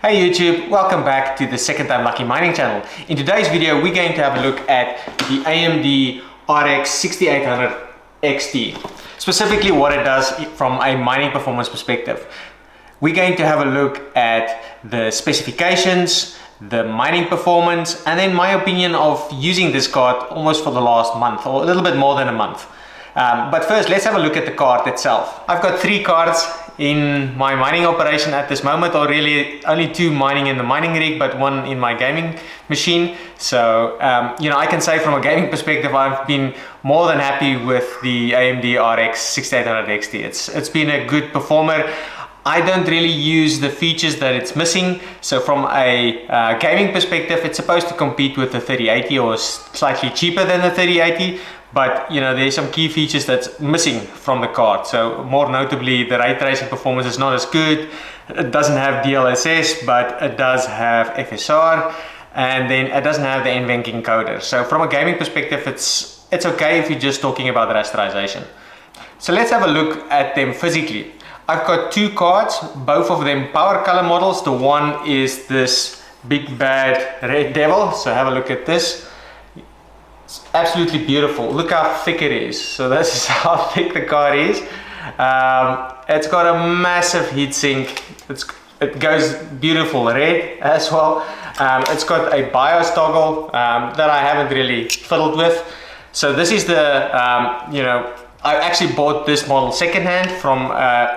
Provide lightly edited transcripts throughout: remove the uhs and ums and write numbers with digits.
Hey YouTube, welcome back to the Second Time Lucky Mining channel. In today's video, we're going to have a look at the AMD RX 6800 XT. Specifically what it does from a mining performance perspective. We're going to have a look at the specifications, the mining performance, and then my opinion of using this card almost for the last month, or a little bit more than a month. But first, let's have a look at the card itself. I've got 3 cards in my mining operation at this moment, or really only 2 mining in the mining rig, but 1 in my gaming machine. So, I can say from a gaming perspective, I've been more than happy with the AMD RX 6800 XT. It's been a good performer. I don't really use the features that it's missing. So from a gaming perspective, it's supposed to compete with the 3080 or slightly cheaper than the 3080. But there's some key features that's missing from the card. So more notably, the ray tracing performance is not as good. It doesn't have DLSS, but it does have FSR, and then it doesn't have the NVENC encoder. So from a gaming perspective, it's okay if you're just talking about rasterization. So let's have a look at them physically. I've got 2 cards, both of them power color models. The one is this big bad red devil. So have a look at this. It's absolutely beautiful. Look how thick it is. So this is how thick the card is. It's got a massive heatsink. It goes beautiful red as well. It's got a BIOS toggle that I haven't really fiddled with. So this is the, I actually bought this model secondhand from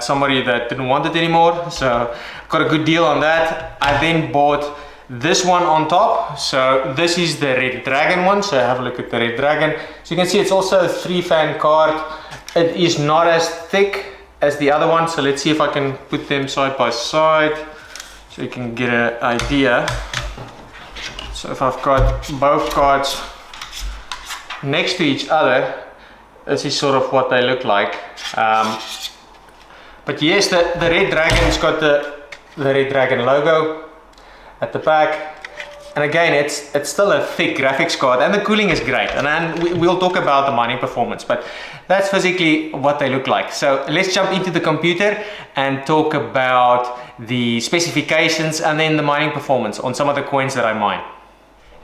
somebody that didn't want it anymore. So got a good deal on that. I then bought this one on top. So this is the Red Dragon one. So have a look at the Red Dragon. So you can see it's also a 3-fan card. It is not as thick as the other one. So let's see if I can put them side by side so you can get an idea. So if I've got both cards next to each other, this is sort of what they look like. But yes, the Red Dragon's got the Red Dragon logo at the back, and again it's still a thick graphics card, and the cooling is great, and then we'll talk about the mining performance, but that's physically what they look like. So let's jump into the computer and talk about the specifications and then the mining performance on some of the coins that I mine.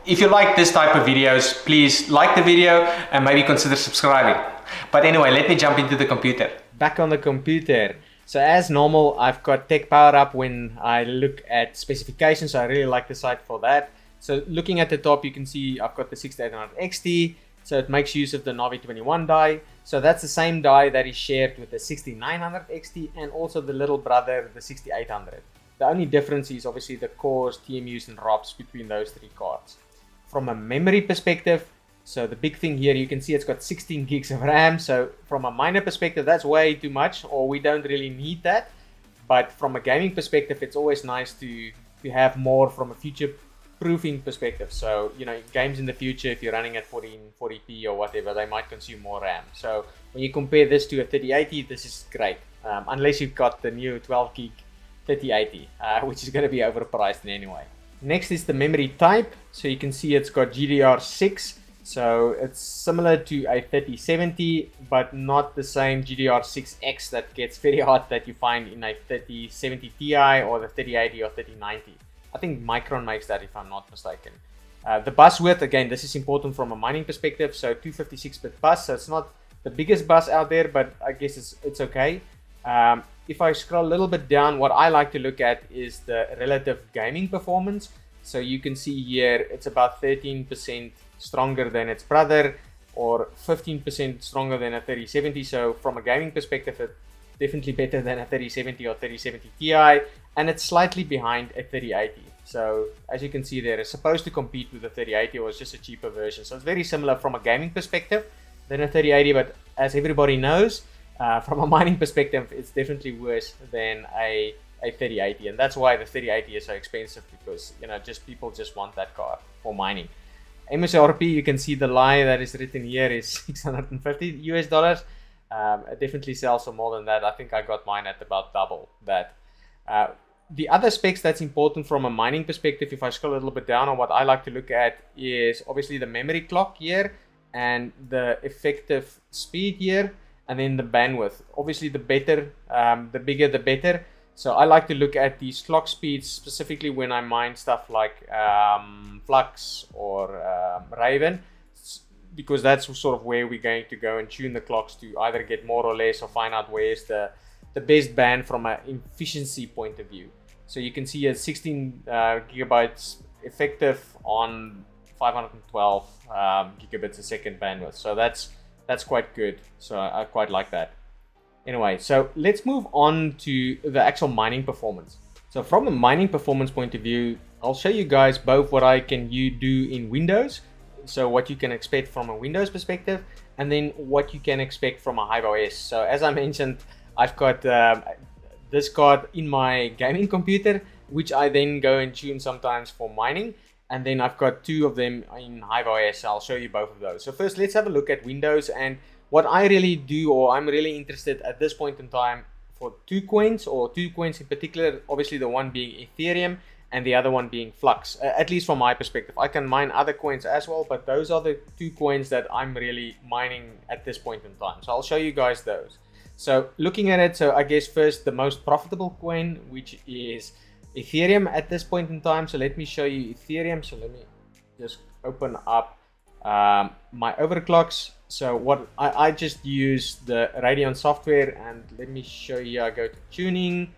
If you like this type of videos, please like the video and maybe consider subscribing. But anyway, let me jump into the computer. Back on the computer. So as normal, I've got tech power up when I look at specifications. So I really like the site for that. So looking at the top, you can see I've got the 6800 XT. So it makes use of the Navi 21 die. So that's the same die that is shared with the 6900 XT and also the little brother, the 6800. The only difference is obviously the cores, TMUs and ROPs between those 3 cards. From a memory perspective, so the big thing here, you can see it's got 16 gigs of RAM. So from a miner perspective, that's way too much, or we don't really need that. But from a gaming perspective, it's always nice to have more from a future proofing perspective. So, games in the future, if you're running at 1440p or whatever, they might consume more RAM. So when you compare this to a 3080, this is great. Unless you've got the new 12 gig 3080, which is going to be overpriced in any way. Next is the memory type. So you can see it's got GDDR6. So it's similar to a 3070, but not the same GDDR6X that gets very hot that you find in a 3070 Ti or the 3080 or 3090. I think Micron makes that, if I'm not mistaken. The bus width, again, this is important from a mining perspective. So 256-bit bus, so it's not the biggest bus out there, but I guess it's okay. If I scroll a little bit down, what I like to look at is the relative gaming performance. So you can see here, it's about 13% stronger than its brother, or 15% stronger than a 3070. So from a gaming perspective, it's definitely better than a 3070 or 3070 Ti, and it's slightly behind a 3080. So as you can see there, it's supposed to compete with the 3080, or it's just a cheaper version. So it's very similar from a gaming perspective than a 3080, but as everybody knows, from a mining perspective, it's definitely worse than a 3080, and that's why the 3080 is so expensive, because people just want that card for mining. MSRP, you can see the lie that is written here is $650 US. It definitely sells for more than that. I think I got mine at about double that. The other specs that's important from a mining perspective, if I scroll a little bit down, on what I like to look at is obviously the memory clock here and the effective speed here, and then the bandwidth. Obviously the better, the bigger the better. So I like to look at these clock speeds specifically when I mine stuff like Flux or Raven, because that's sort of where we're going to go and tune the clocks to either get more or less, or find out where's the best band from an efficiency point of view. So you can see a 16 gigabytes effective on 512 gigabits a second bandwidth. So that's quite good. So I quite like that. Anyway, so let's move on to the actual mining performance. So from a mining performance point of view, I'll show you guys both what I can do in Windows, so what you can expect from a Windows perspective, and then what you can expect from a HiveOS. So as I mentioned, I've got this card in my gaming computer, which I then go and tune sometimes for mining, and then I've got two of them in HiveOS. I'll show you both of those. So first, let's have a look at Windows, and what I really do, or I'm really interested at this point in time, for two coins in particular, obviously the one being Ethereum and the other one being Flux, at least from my perspective. I can mine other coins as well, but those are the two coins that I'm really mining at this point in time. So I'll show you guys those. So looking at it, so I guess first the most profitable coin, which is Ethereum at this point in time. So let me show you Ethereum. So let me just open up my overclocks. So what I just use the Radeon software, and let me show you. I go to tuning,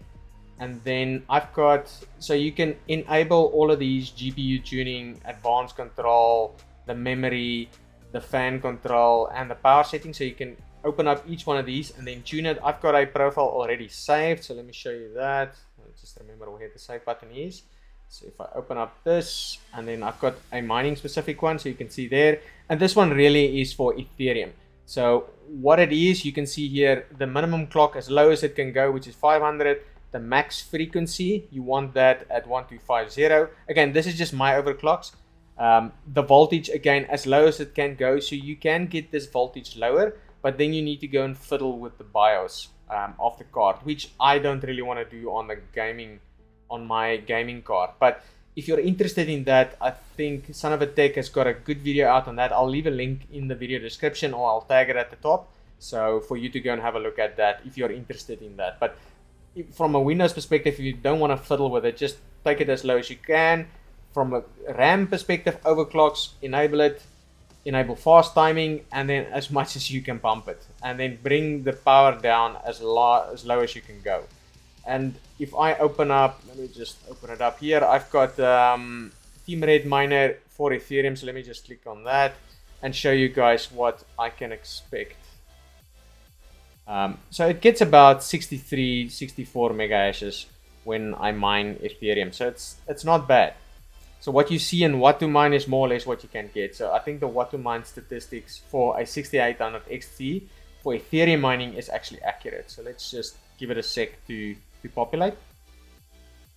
and then I've got, so you can enable all of these GPU tuning, advanced control, the memory, the fan control, and the power settings. So you can open up each one of these and then tune it. I've got a profile already saved, so let me show you that. Just remember where the save button is. So if I open up this, and then I've got a mining specific one, so you can see there. And this one really is for Ethereum. So what it is, you can see here, the minimum clock as low as it can go, which is 500. The max frequency, you want that at 1250. Again, this is just my overclocks. The voltage, again, as low as it can go. So you can get this voltage lower, but then you need to go and fiddle with the BIOS of the card, which I don't really want to do on my gaming card. But if you're interested in that, I think Son of a Tech has got a good video out on that. I'll leave a link in the video description, or I'll tag it at the top, so for you to go and have a look at that if you're interested in that. But from a Windows perspective, if you don't want to fiddle with it, just take it as low as you can. From a RAM perspective, overclocks, enable fast timing, and then as much as you can pump it, and then bring the power down as low as you can go. And if I open up, let me just open it up here. I've got Team Red Miner for Ethereum, so let me just click on that and show you guys what I can expect. So it gets about 64 mega hashes when I mine Ethereum, so it's not bad. So what you see in what to mine is more or less what you can get. So I think the what to mine statistics for a 6800 XT for Ethereum mining is actually accurate. So let's just give it a sec to populate.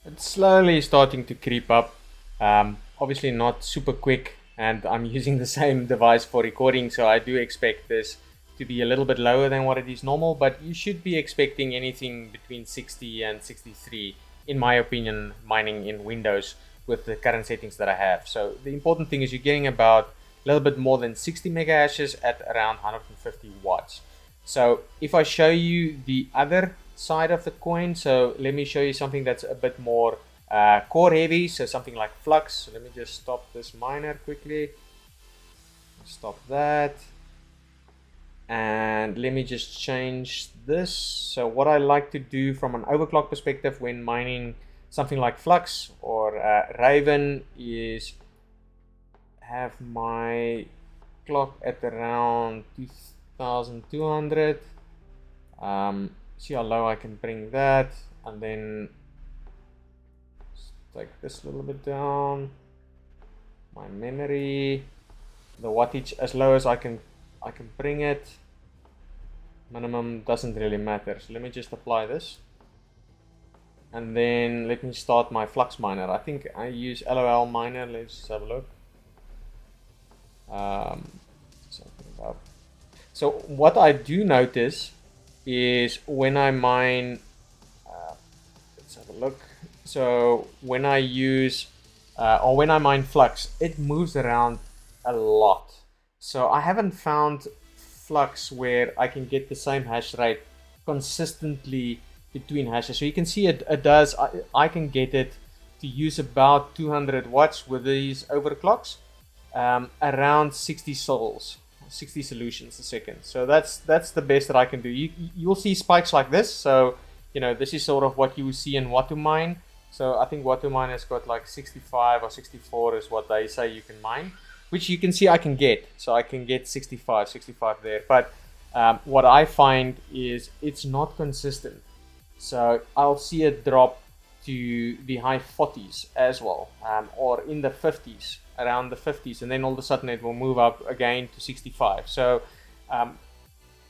It's slowly starting to creep up. Obviously not super quick, and I'm using the same device for recording, so I do expect this to be a little bit lower than what it is normal, but you should be expecting anything between 60 and 63, in my opinion, mining in Windows with the current settings that I have. So the important thing is you're getting about a little bit more than 60 mega hashes at around 150 watts. So if I show you the other side of the coin, so let me show you something that's a bit more core heavy, so something like Flux. So let me just stop this miner quickly, stop that, and let me just change this. So what I like to do from an overclock perspective when mining something like Flux or Raven is have my clock at around 2200. See how low I can bring that, and then take this a little bit down. My memory, the wattage as low as I can bring it. Minimum doesn't really matter. So let me just apply this, and then let me start my Flux miner. I think I use LOL miner. Let's just have a look. So what I do notice is when I mine, let's have a look. So when I use or when I mine Flux, it moves around a lot. So I haven't found Flux where I can get the same hash rate consistently between hashes. So you can see it does, I can get it to use about 200 watts with these overclocks, around 60 sols, 60 solutions a second. So that's the best that I can do. You'll see spikes like this. So this is sort of what you will see in what to mine. So I think what to mine has got like 65 or 64 is what they say you can mine, which you can see I can get. So I can get 65 there. But what I find is it's not consistent. So I'll see it drop to the high 40s as well, or in the 50s, around the 50s, and then all of a sudden it will move up again to 65. So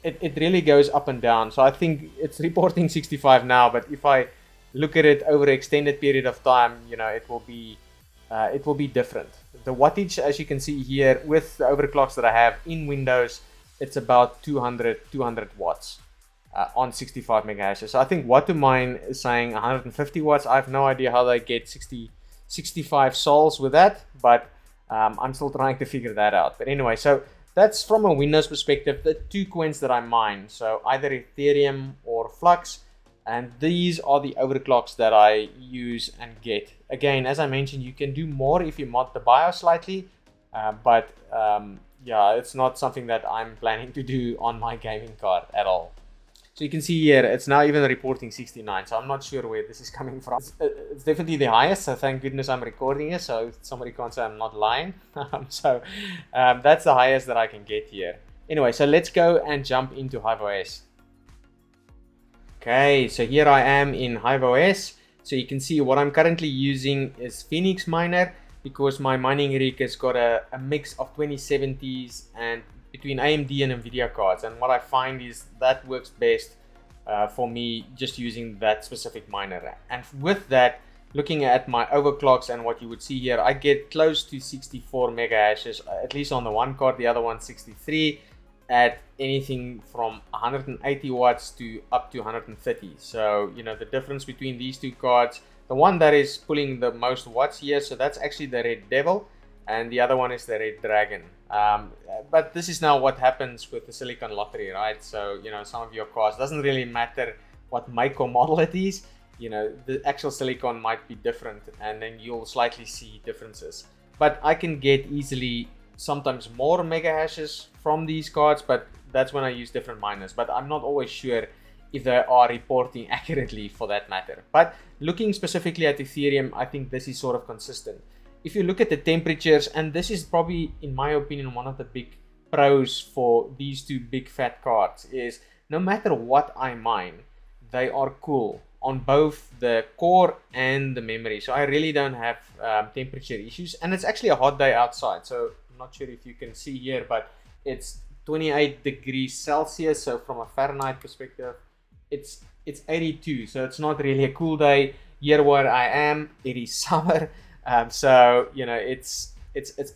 it really goes up and down. So I think it's reporting 65 now, but if I look at it over an extended period of time, it will be different. The wattage, as you can see here, with the overclocks that I have in Windows, it's about 200 watts on 65 megahashes. So I think what to mine is saying 150 watts. I have no idea how they get 65 sols with that, but I'm still trying to figure that out. But anyway, so that's from a Windows perspective, the two coins that I mine. So either Ethereum or Flux. And these are the overclocks that I use and get. Again, as I mentioned, you can do more if you mod the BIOS slightly, but yeah, it's not something that I'm planning to do on my gaming card at all. So you can see here, it's now even reporting 69. So I'm not sure where this is coming from. It's definitely the highest. So thank goodness I'm recording it, so somebody can't say I'm not lying. So that's the highest that I can get here. Anyway, so let's go and jump into HiveOS. Okay, so here I am in HiveOS. So you can see what I'm currently using is Phoenix Miner, because my mining rig has got a mix of 2070s and between AMD and NVIDIA cards. And what I find is that works best for me just using that specific miner. And with that, looking at my overclocks and what you would see here, I get close to 64 megahashes, at least on the one card, the other one 63. At anything from 180 watts to up to 130. So the difference between these two cards, the one that is pulling the most watts here, so that's actually the Red Devil, and the other one is the Red Dragon. But this is now what happens with the silicon lottery, right? So some of your cards, doesn't really matter what make or model it is, the actual silicon might be different, and then you'll slightly see differences. But I can get easily sometimes more mega hashes from these cards, but that's when I use different miners. But I'm not always sure if they are reporting accurately, for that matter. But looking specifically at Ethereum, I think this is sort of consistent. If you look at the temperatures, and this is probably, in my opinion, one of the big pros for these two big fat cards, is no matter what I mine, they are cool on both the core and the memory. So I really don't have temperature issues, and it's actually a hot day outside. So I'm not sure if you can see here, but it's 28 degrees Celsius. So from a Fahrenheit perspective, it's 82. So it's not really a cool day. Here where I am, it is summer. So it's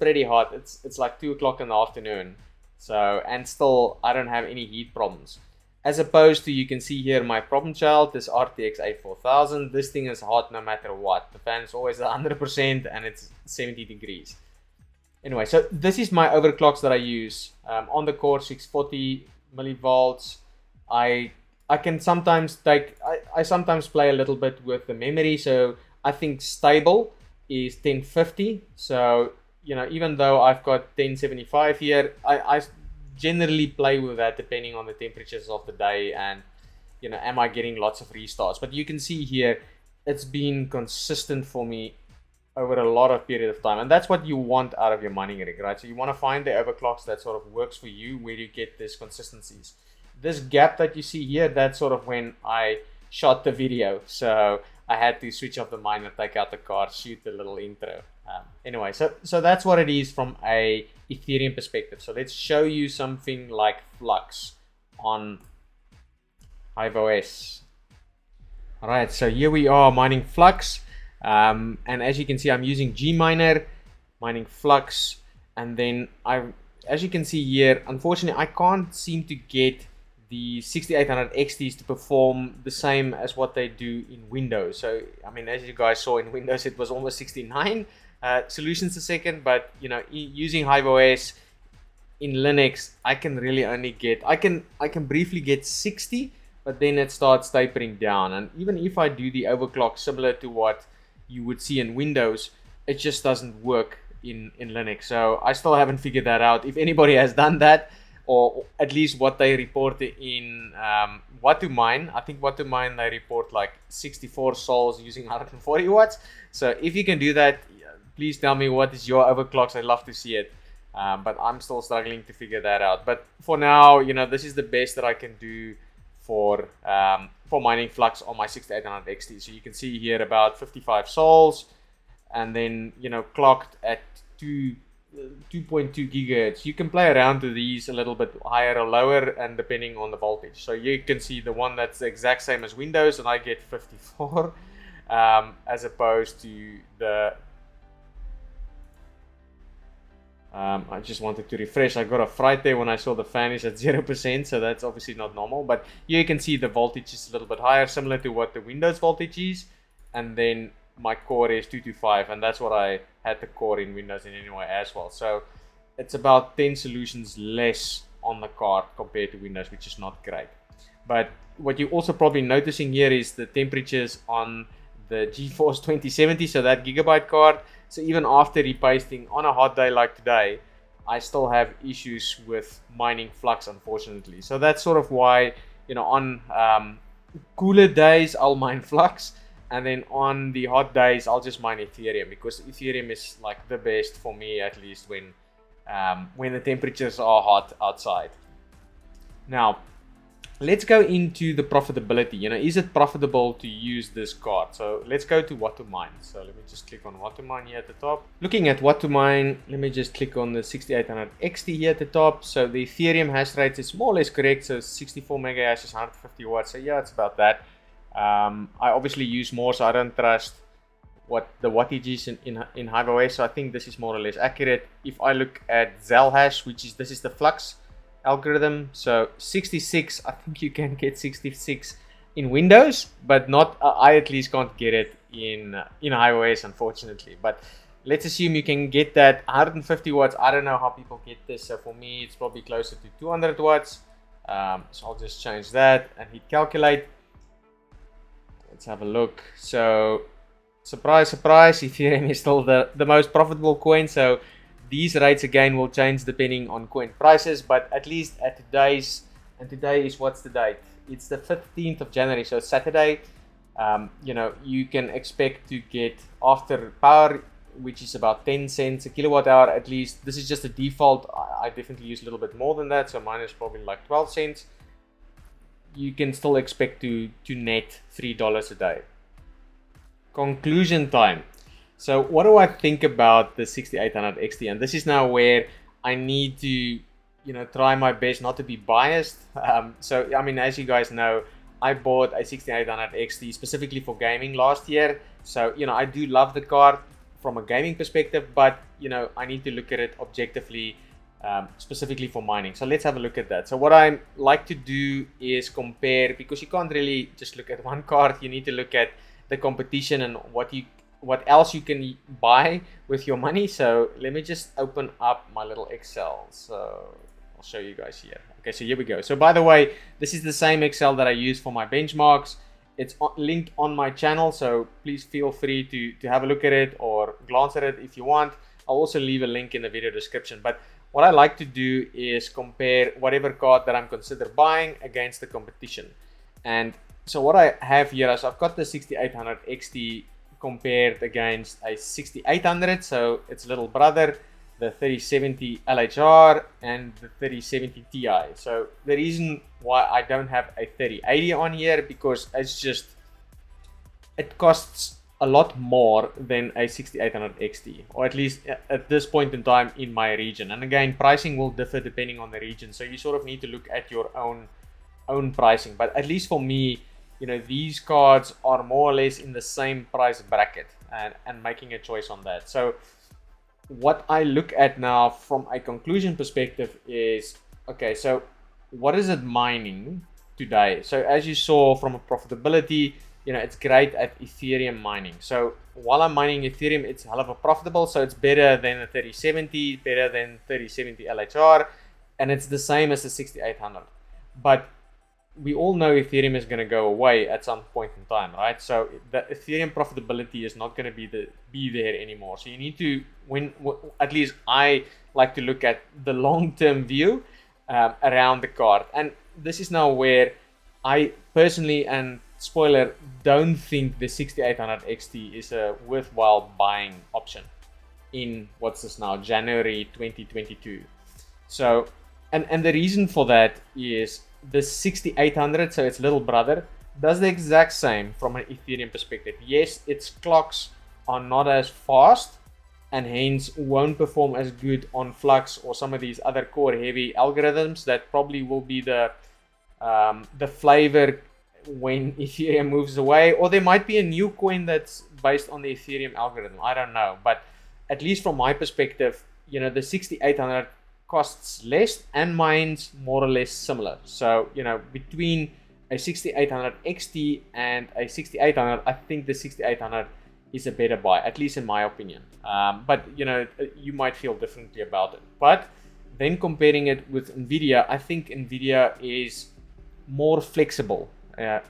pretty hot. It's like 2 o'clock in the afternoon. So, and still I don't have any heat problems. As opposed to, you can see here my problem child, this RTX 8000. This thing is hot no matter what. The fan is always 100% and it's 70 degrees. Anyway, so this is my overclocks that I use. On the core, 640 millivolts. I can sometimes take, I sometimes play a little bit with the memory. So I think stable is 1050. So, even though I've got 1075 here, I generally play with that depending on the temperatures of the day and am I getting lots of restarts. But you can see here it's been consistent for me over a lot of period of time, and that's what you want out of your mining rig, right? So you want to find the overclocks that sort of works for you, where you get these consistencies. This gap that you see here, that's sort of when I shot the video, so I had to switch off the miner, take out the card, shoot the little intro. Anyway, so that's what it is from a Ethereum perspective. So let's show you something like Flux on HiveOS. All right, so here we are mining Flux, and as you can see, I'm using Gminer, mining Flux, and then as you can see here, unfortunately, I can't seem to get the 6800 XTs to perform the same as what they do in Windows. So, I mean, as you guys saw in Windows, it was almost 69 solutions a second, but using HiveOS in Linux, I can really only get, I can briefly get 60, but then it starts tapering down. And even if I do the overclock similar to what you would see in Windows, it just doesn't work in Linux. So I still haven't figured that out. If anybody has done that, or at least what they reported in What2Mine, I think What2Mine, they report like 64 sols using 140 watts. So if you can do that, please tell me what is your overclocks. I'd love to see it. But I'm still struggling to figure that out. But for now, this is the best that I can do for mining Flux on my 6800 XT. So you can see here about 55 sols, and then clocked at 2.2 gigahertz. You can play around to these a little bit higher or lower, and depending on the voltage. So you can see the one that's the exact same as Windows, and I get 54 as opposed to the I just wanted to refresh. I got a fright there when I saw the fan is at 0%, so that's obviously not normal. But here you can see the voltage is a little bit higher, similar to what the Windows voltage is. And then my core is 225, and that's what I had the core in Windows in anyway as well. So it's about 10 solutions less on the card compared to Windows, which is not great. But what you're also probably noticing here is the temperatures on the GeForce 2070, so that gigabyte card. So even after repasting on a hot day like today, I still have issues with mining Flux, unfortunately. So that's sort of why, on cooler days, I'll mine Flux. And then on the hot days, I'll just mine Ethereum, because Ethereum is like the best for me, at least when the temperatures are hot outside. Now, let's go into the profitability. Is it profitable to use this card? So let's go to What2Mine. So let me just click on What2Mine here at the top. Looking at What2Mine, let me just click on the 6800 XT here at the top. So the Ethereum hash rate is more or less correct. So 64 mega hash is 150 watts. So yeah, it's about that. I obviously use more, so I don't trust what the wattage is in HiveOS. So I think this is more or less accurate. If I look at Zelhash, this is the Flux algorithm, so 66, I think you can get 66 in Windows, but not I at least can't get it in iOS, unfortunately. But let's assume you can get that 150 watts. I don't know how people get this, so for me it's probably closer to 200 watts. So I'll just change that and hit calculate. Let's have a look. So surprise, surprise, Ethereum is still the most profitable coin. So these rates again will change depending on coin prices, but at least at today's, and today is, what's the date? It's the 15th of January, so Saturday. You can expect to get, after power, which is about 10 cents a kilowatt hour at least. This is just a default. I definitely use a little bit more than that, so mine is probably like 12 cents. You can still expect to net $3 a day. Conclusion time. So what do I think about the 6800 XT? And this is now where I need to, try my best not to be biased. So, I mean, as you guys know, I bought a 6800 XT specifically for gaming last year. So, I do love the card from a gaming perspective, but, I need to look at it objectively, specifically for mining. So let's have a look at that. So what I like to do is compare, because you can't really just look at one card. You need to look at the competition and what else you can buy with your money. So let me just open up my little Excel. So I'll show you guys here. Okay, so here we go. So by the way, this is the same Excel that I use for my benchmarks. It's linked on my channel, so please feel free to have a look at it or glance at it if you want. I'll also leave a link in the video description. But what I like to do is compare whatever card that I'm consider buying against the competition. And so what I have here is I've got the 6800 XT compared against a 6800, so its little brother, the 3070 LHR and the 3070 Ti. So the reason why I don't have a 3080 on here, because it costs a lot more than a 6800 XT, or at least at this point in time in my region. And again, pricing will differ depending on the region, so you sort of need to look at your own pricing. But at least for me, these cards are more or less in the same price bracket, and making a choice on that. So what I look at now from a conclusion perspective is, okay, so what is it mining today? So as you saw from a profitability, it's great at Ethereum mining. So while I'm mining Ethereum, it's hell of a profitable. So it's better than the 3070, better than 3070 LHR, and it's the same as the 6800. But we all know Ethereum is going to go away at some point in time, right? So the Ethereum profitability is not going to be there anymore. So you need to, at least I like to look at the long-term view around the card. And this is now where I personally, and spoiler, don't think the 6800 XT is a worthwhile buying option in what's this now, January 2022. So, and the reason for that is the 6800, so its little brother, does the exact same from an Ethereum perspective. Yes, its clocks are not as fast and hence won't perform as good on Flux or some of these other core heavy algorithms that probably will be the flavor when Ethereum moves away, or there might be a new coin that's based on the Ethereum algorithm. I don't know, but at least from my perspective, you know, the 6800 costs less and mine's more or less similar. So, you know, between a 6800 XT and a 6800, I think the 6800 is a better buy, at least in my opinion. But, you know, you might feel differently about it. But then comparing it with NVIDIA, I think NVIDIA is more flexible,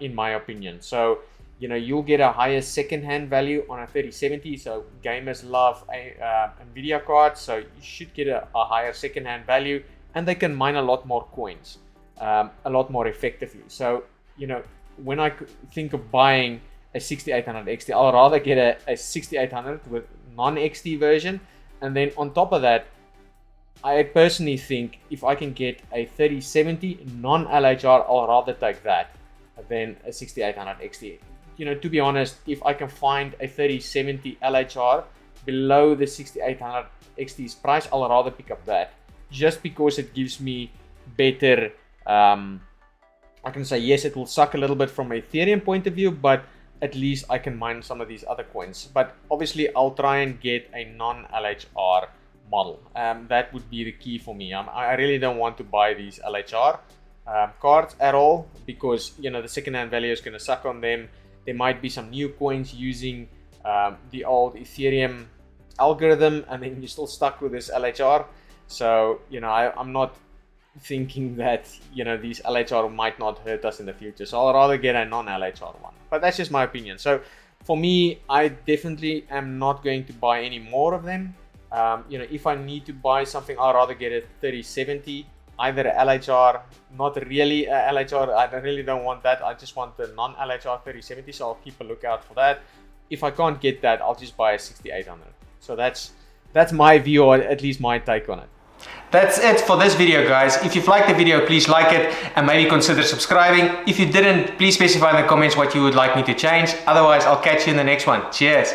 in my opinion. So, you know, you'll get a higher second-hand value on a 3070. So gamers love NVIDIA cards, so you should get a higher second-hand value, and they can mine a lot more coins, a lot more effectively. So, you know, when I think of buying a 6800 XT, I'll rather get a 6800 with non-XT version, and then on top of that, I personally think if I can get a 3070 non-LHR, I'll rather take that than a 6800 XT. You know, to be honest, if I can find a 3070 LHR below the 6800 XT's price, I'll rather pick up that, just because it gives me better, I can say, yes, it will suck a little bit from an Ethereum point of view, but at least I can mine some of these other coins. But obviously I'll try and get a non-LHR model. That would be the key for me. I really don't want to buy these LHR cards at all, because, you know, the second-hand value is going to suck on them. There might be some new coins using the old Ethereum algorithm, and then you're still stuck with this LHR. So, you know, I'm not thinking that, you know, these LHR might not hurt us in the future. So I'll rather get a non-LHR one. But that's just my opinion. So for me, I definitely am not going to buy any more of them. You know, if I need to buy something, I'll rather get a 3070, either a LHR, not really a LHR. I really don't want that. I just want the non-LHR 3070, so I'll keep a lookout for that. If I can't get that, I'll just buy a 6800. So that's my view, or at least my take on it. That's it for this video, guys. If you've liked the video, please like it and maybe consider subscribing. If you didn't, please specify in the comments what you would like me to change. Otherwise, I'll catch you in the next one. Cheers.